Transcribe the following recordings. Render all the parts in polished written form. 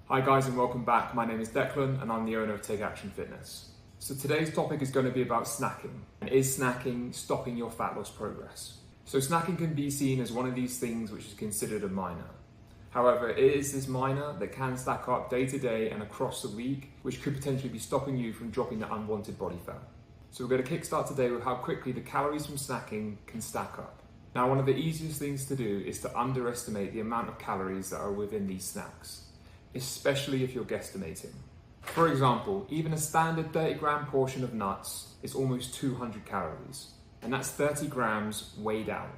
Hi guys and welcome back. My name is Declan and I'm the owner of Take Action Fitness. So today's topic is going to be about snacking. And is snacking stopping your fat loss progress? So snacking can be seen as one of these things which is considered a minor. However, it is this minor that can stack up day to day and across the week, which could potentially be stopping you from dropping that unwanted body fat. So we're going to kickstart today with how quickly the calories from snacking can stack up. Now, one of the easiest things to do is to underestimate the amount of calories that are within these snacks, especially if you're guesstimating. For example, even a standard 30-gram portion of nuts is almost 200 calories, and that's 30 grams weighed out.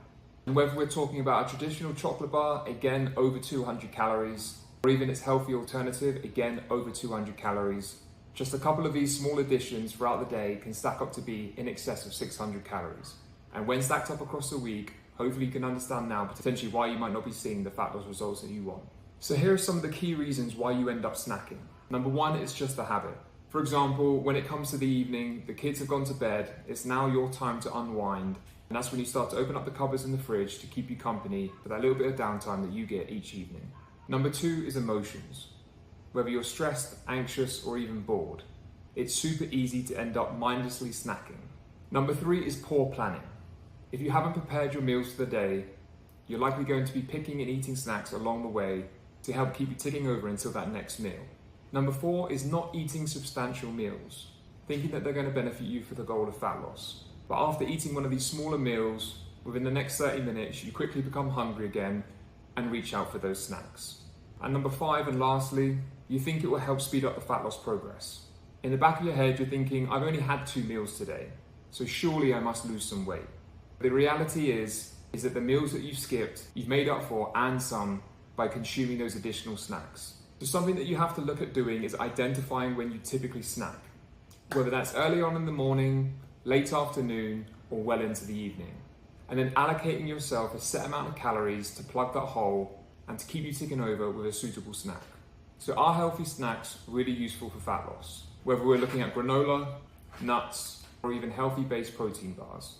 And whether we're talking about a traditional chocolate bar, again over 200 calories, or even its healthy alternative, again over 200 calories, just a couple of these small additions throughout the day can stack up to be in excess of 600 calories. And when stacked up across the week, hopefully you can understand now potentially why you might not be seeing the fat loss results that you want. So here are some of the key reasons why you end up snacking. Number one, it's just a habit. For example, when it comes to the evening, the kids have gone to bed, it's now your time to unwind, and that's when you start to open up the cupboards in the fridge to keep you company for that little bit of downtime that you get each evening. Number two is emotions. Whether you're stressed, anxious, or even bored, it's super easy to end up mindlessly snacking. Number three is poor planning. If you haven't prepared your meals for the day, you're likely going to be picking and eating snacks along the way to help keep you ticking over until that next meal. Number four is not eating substantial meals, thinking that they're going to benefit you for the goal of fat loss. But after eating one of these smaller meals, within the next 30 minutes, you quickly become hungry again and reach out for those snacks. And number five, and lastly, you think it will help speed up the fat loss progress. In the back of your head, you're thinking, I've only had 2 meals today, so surely I must lose some weight. The reality is that the meals that you've skipped, you've made up for and some by consuming those additional snacks. So something that you have to look at doing is identifying when you typically snack, whether that's early on in the morning, late afternoon, or well into the evening. And then allocating yourself a set amount of calories to plug that hole and to keep you ticking over with a suitable snack. So are healthy snacks really useful for fat loss? Whether we're looking at granola, nuts, or even healthy-based protein bars.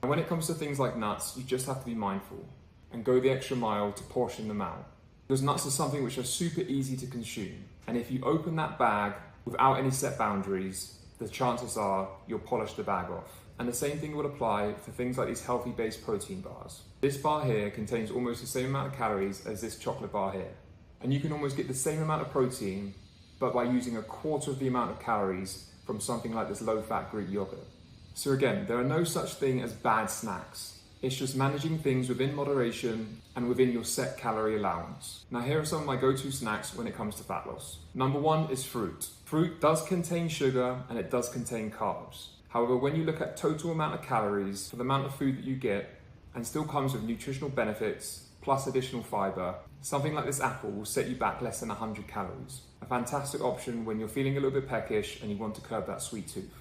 And when it comes to things like nuts, you just have to be mindful and go the extra mile to portion them out. Because nuts are something which are super easy to consume. And if you open that bag without any set boundaries, the chances are you'll polish the bag off. And the same thing would apply for things like these healthy-based protein bars. This bar here contains almost the same amount of calories as this chocolate bar here. And you can almost get the same amount of protein, but by using a quarter of the amount of calories from something like this low-fat Greek yogurt. So again, there are no such thing as bad snacks. It's just managing things within moderation and within your set calorie allowance. Now here are some of my go-to snacks when it comes to fat loss. Number one is fruit. Fruit does contain sugar and it does contain carbs. However, when you look at total amount of calories for the amount of food that you get and still comes with nutritional benefits plus additional fiber, something like this apple will set you back less than 100 calories. A fantastic option when you're feeling a little bit peckish and you want to curb that sweet tooth.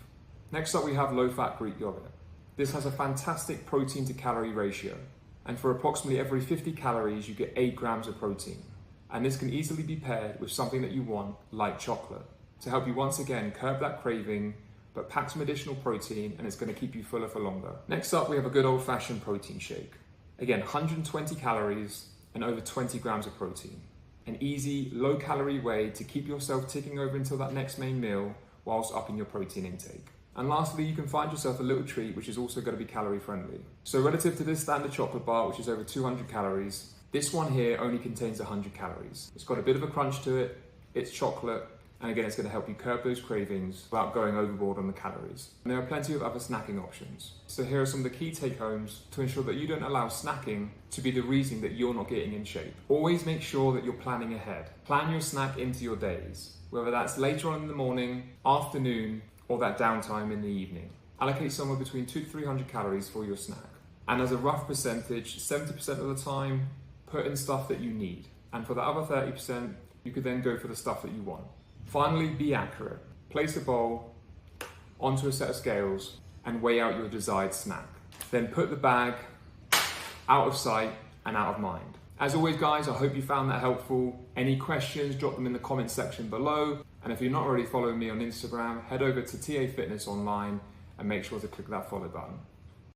Next up we have low-fat Greek yogurt. This has a fantastic protein to calorie ratio, and for approximately every 50 calories you get 8 grams of protein. And this can easily be paired with something that you want, like chocolate, to help you once again curb that craving, but pack some additional protein and it's going to keep you fuller for longer. Next up we have a good old-fashioned protein shake. Again, 120 calories and over 20 grams of protein. An easy, low-calorie way to keep yourself ticking over until that next main meal whilst upping your protein intake. And lastly, you can find yourself a little treat which is also going to be calorie friendly. So relative to this standard chocolate bar, which is over 200 calories, this one here only contains 100 calories. It's got a bit of a crunch to it, it's chocolate, and again, it's going to help you curb those cravings without going overboard on the calories. And there are plenty of other snacking options. So here are some of the key take-homes to ensure that you don't allow snacking to be the reason that you're not getting in shape. Always make sure that you're planning ahead. Plan your snack into your days, whether that's later on in the morning, afternoon, or that downtime in the evening. Allocate somewhere between 200 to 300 calories for your snack. And as a rough percentage, 70% of the time, put in stuff that you need. And for the other 30%, you could then go for the stuff that you want. Finally, be accurate. Place a bowl onto a set of scales and weigh out your desired snack. Then put the bag out of sight and out of mind. As always guys, I hope you found that helpful. Any questions, drop them in the comments section below. And if you're not already following me on Instagram, head over to TA Fitness Online and make sure to click that follow button.